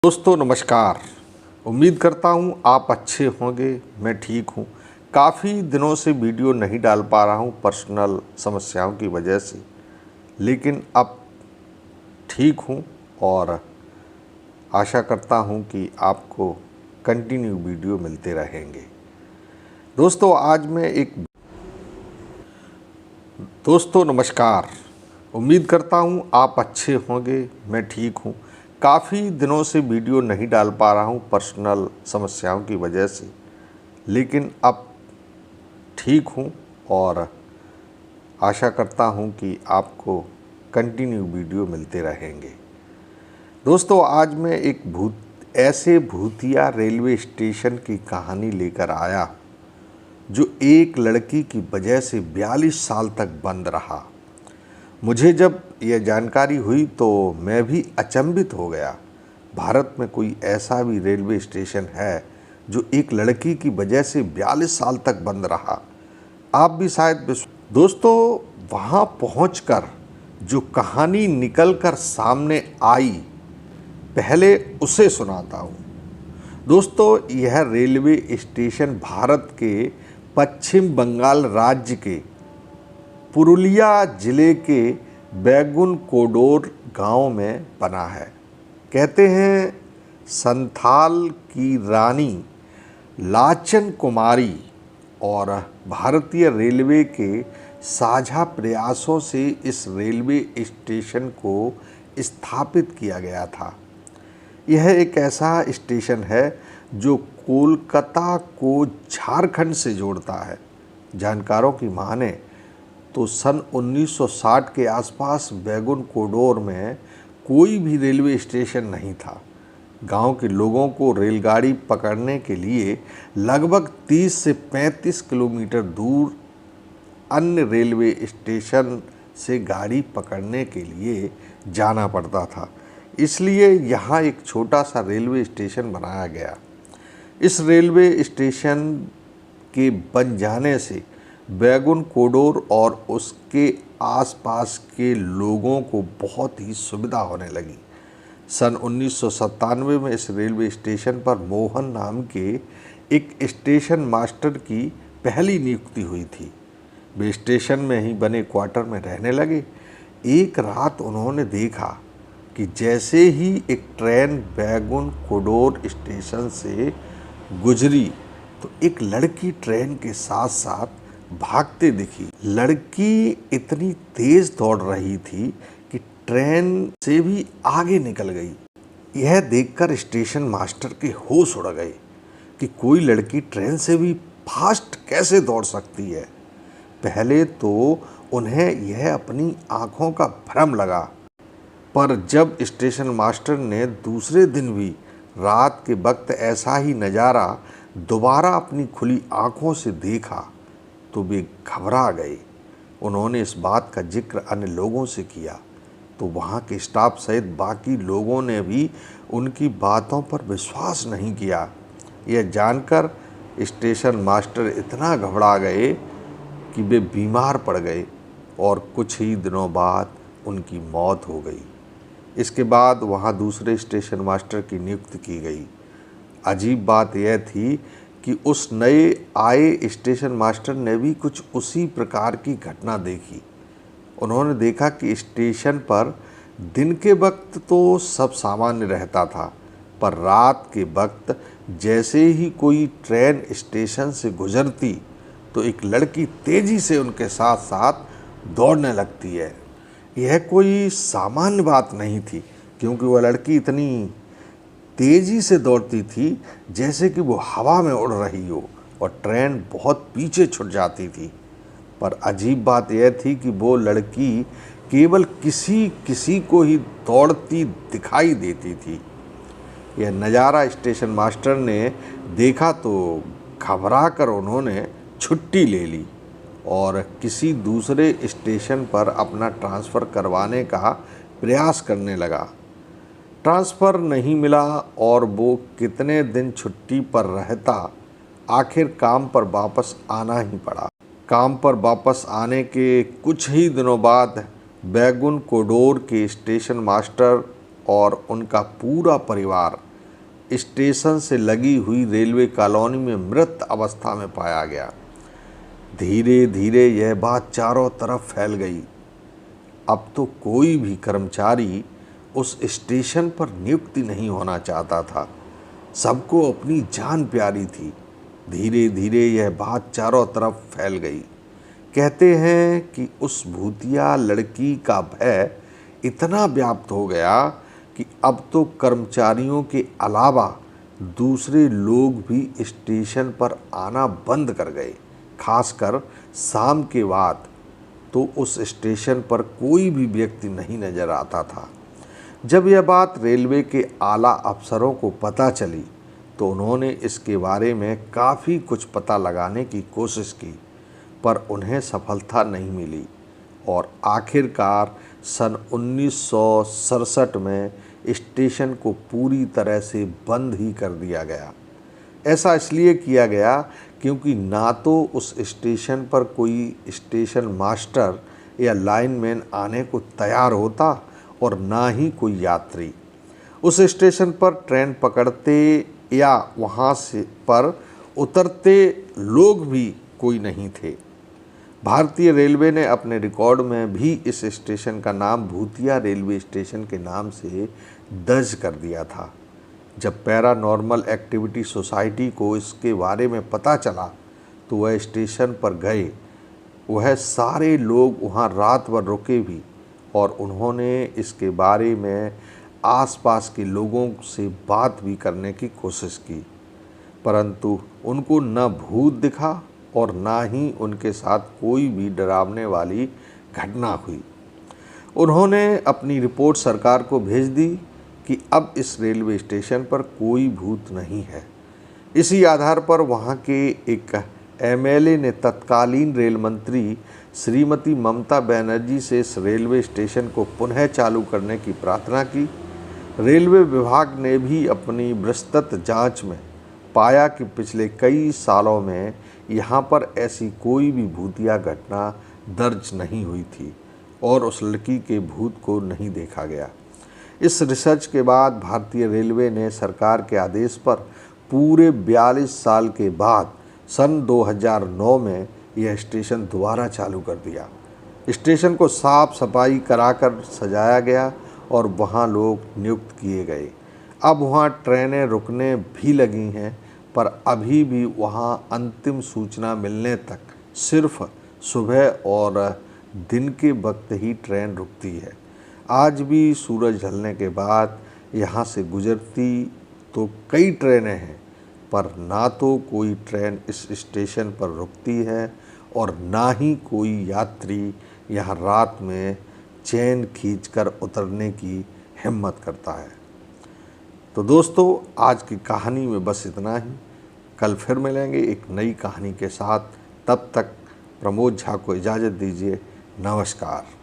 दोस्तों नमस्कार। उम्मीद करता हूँ आप अच्छे होंगे। मैं ठीक हूँ। काफ़ी दिनों से वीडियो नहीं डाल पा रहा हूँ पर्सनल समस्याओं की वजह से, लेकिन अब ठीक हूँ और आशा करता हूँ कि आपको कंटिन्यू वीडियो मिलते रहेंगे। दोस्तों नमस्कार। उम्मीद करता हूँ आप अच्छे होंगे। मैं ठीक हूँ। काफ़ी दिनों से वीडियो नहीं डाल पा रहा हूँ पर्सनल समस्याओं की वजह से, लेकिन अब ठीक हूँ और आशा करता हूँ कि आपको कंटिन्यू वीडियो मिलते रहेंगे। दोस्तों आज मैं एक ऐसे भूतिया रेलवे स्टेशन की कहानी लेकर आया जो एक लड़की की वजह से 42 साल तक बंद रहा। मुझे जब यह जानकारी हुई तो मैं भी अचंभित हो गया। भारत में कोई ऐसा भी रेलवे स्टेशन है जो एक लड़की की वजह से 42 साल तक बंद रहा? आप भी शायद दोस्तों वहाँ पहुँचकर जो कहानी निकलकर सामने आई, पहले उसे सुनाता हूँ। दोस्तों यह रेलवे स्टेशन भारत के पश्चिम बंगाल राज्य के पुरुलिया जिले के बैगुन कोडोर गांव में बना है। कहते हैं संथाल की रानी लाचन कुमारी और भारतीय रेलवे के साझा प्रयासों से इस रेलवे स्टेशन को स्थापित किया गया था। यह एक ऐसा स्टेशन है जो कोलकाता को झारखंड से जोड़ता है। जानकारों की माने तो सन 1960 के आसपास बैगुन कोडोर में कोई भी रेलवे स्टेशन नहीं था। गांव के लोगों को रेलगाड़ी पकड़ने के लिए लगभग 30 से 35 किलोमीटर दूर अन्य रेलवे स्टेशन से गाड़ी पकड़ने के लिए जाना पड़ता था। इसलिए यहाँ एक छोटा सा रेलवे स्टेशन बनाया गया। इस रेलवे स्टेशन के बन जाने से बैगुन कोडोर और उसके आसपास के लोगों को बहुत ही सुविधा होने लगी। सन 1997 में इस रेलवे स्टेशन पर मोहन नाम के एक स्टेशन मास्टर की पहली नियुक्ति हुई थी। वे स्टेशन में ही बने क्वार्टर में रहने लगे। एक रात उन्होंने देखा कि जैसे ही एक ट्रेन बैगुन कोडोर स्टेशन से गुजरी तो एक लड़की ट्रेन के साथ साथ भागते दिखी। लड़की इतनी तेज दौड़ रही थी कि ट्रेन से भी आगे निकल गई। यह देखकर स्टेशन मास्टर के होश उड़ गए कि कोई लड़की ट्रेन से भी फास्ट कैसे दौड़ सकती है। पहले तो उन्हें यह अपनी आंखों का भ्रम लगा, पर जब स्टेशन मास्टर ने दूसरे दिन भी रात के वक्त ऐसा ही नज़ारा दोबारा अपनी खुली आंखों से देखा तो वे घबरा गए। उन्होंने इस बात का जिक्र अन्य लोगों से किया तो वहाँ के स्टाफ सहित बाकी लोगों ने भी उनकी बातों पर विश्वास नहीं किया। यह जानकर स्टेशन मास्टर इतना घबरा गए कि वे बीमार पड़ गए और कुछ ही दिनों बाद उनकी मौत हो गई। इसके बाद वहाँ दूसरे स्टेशन मास्टर की नियुक्ति की गई। अजीब बात यह थी कि उस नए आए स्टेशन मास्टर ने भी कुछ उसी प्रकार की घटना देखी। उन्होंने देखा कि स्टेशन पर दिन के वक्त तो सब सामान्य रहता था, पर रात के वक्त जैसे ही कोई ट्रेन स्टेशन से गुजरती तो एक लड़की तेज़ी से उनके साथ साथ दौड़ने लगती है। यह कोई सामान्य बात नहीं थी, क्योंकि वह लड़की इतनी तेज़ी से दौड़ती थी जैसे कि वो हवा में उड़ रही हो और ट्रेन बहुत पीछे छूट जाती थी। पर अजीब बात यह थी कि वो लड़की केवल किसी को ही दौड़ती दिखाई देती थी। यह नज़ारा स्टेशन मास्टर ने देखा तो घबरा कर उन्होंने छुट्टी ले ली और किसी दूसरे स्टेशन पर अपना ट्रांसफ़र करवाने का प्रयास करने लगा। ट्रांसफ़र नहीं मिला और वो कितने दिन छुट्टी पर रहता, आखिर काम पर वापस आना ही पड़ा। काम पर वापस आने के कुछ ही दिनों बाद बैगुन कोडोर के स्टेशन मास्टर और उनका पूरा परिवार स्टेशन से लगी हुई रेलवे कॉलोनी में मृत अवस्था में पाया गया। धीरे धीरे यह बात चारों तरफ फैल गई। अब तो कोई भी कर्मचारी उस स्टेशन पर नियुक्ति नहीं होना चाहता था। सबको अपनी जान प्यारी थी। धीरे धीरे यह बात चारों तरफ फैल गई। कहते हैं कि उस भूतिया लड़की का भय इतना व्याप्त हो गया कि अब तो कर्मचारियों के अलावा दूसरे लोग भी स्टेशन पर आना बंद कर गए। खासकर शाम के बाद तो उस स्टेशन पर कोई भी व्यक्ति नहीं नजर आता था। जब यह बात रेलवे के आला अफसरों को पता चली तो उन्होंने इसके बारे में काफ़ी कुछ पता लगाने की कोशिश की, पर उन्हें सफलता नहीं मिली और आखिरकार सन 1967 में स्टेशन को पूरी तरह से बंद ही कर दिया गया। ऐसा इसलिए किया गया क्योंकि ना तो उस स्टेशन पर कोई स्टेशन मास्टर या लाइनमैन आने को तैयार होता और ना ही कोई यात्री। उस स्टेशन पर ट्रेन पकड़ते या वहाँ से पर उतरते लोग भी कोई नहीं थे। भारतीय रेलवे ने अपने रिकॉर्ड में भी इस स्टेशन का नाम भूतिया रेलवे स्टेशन के नाम से दर्ज कर दिया था। जब पैरानॉर्मल एक्टिविटी सोसाइटी को इसके बारे में पता चला तो वह स्टेशन पर गए। वह सारे लोग वहाँ रात भर रुके भी और उन्होंने इसके बारे में आसपास के लोगों से बात भी करने की कोशिश की, परंतु उनको न भूत दिखा और ना ही उनके साथ कोई भी डरावने वाली घटना हुई। उन्होंने अपनी रिपोर्ट सरकार को भेज दी कि अब इस रेलवे स्टेशन पर कोई भूत नहीं है। इसी आधार पर वहाँ के एक एमएलए ने तत्कालीन रेल मंत्री श्रीमती ममता बनर्जी से इस रेलवे स्टेशन को पुनः चालू करने की प्रार्थना की। रेलवे विभाग ने भी अपनी विस्तृत जांच में पाया कि पिछले कई सालों में यहाँ पर ऐसी कोई भी भूतिया घटना दर्ज नहीं हुई थी और उस लड़की के भूत को नहीं देखा गया। इस रिसर्च के बाद भारतीय रेलवे ने सरकार के आदेश पर पूरे 42 साल के बाद सन 2009 में यह स्टेशन दोबारा चालू कर दिया। स्टेशन को साफ सफाई कराकर सजाया गया और वहाँ लोग नियुक्त किए गए। अब वहाँ ट्रेनें रुकने भी लगी हैं, पर अभी भी वहाँ अंतिम सूचना मिलने तक सिर्फ सुबह और दिन के वक्त ही ट्रेन रुकती है। आज भी सूरज ढलने के बाद यहाँ से गुजरती तो कई ट्रेनें हैं, पर ना तो कोई ट्रेन इस स्टेशन पर रुकती है और ना ही कोई यात्री यहाँ रात में चैन खींचकर उतरने की हिम्मत करता है। तो दोस्तों, आज की कहानी में बस इतना ही। कल फिर मिलेंगे एक नई कहानी के साथ। तब तक प्रमोद झा को इजाज़त दीजिए। नमस्कार।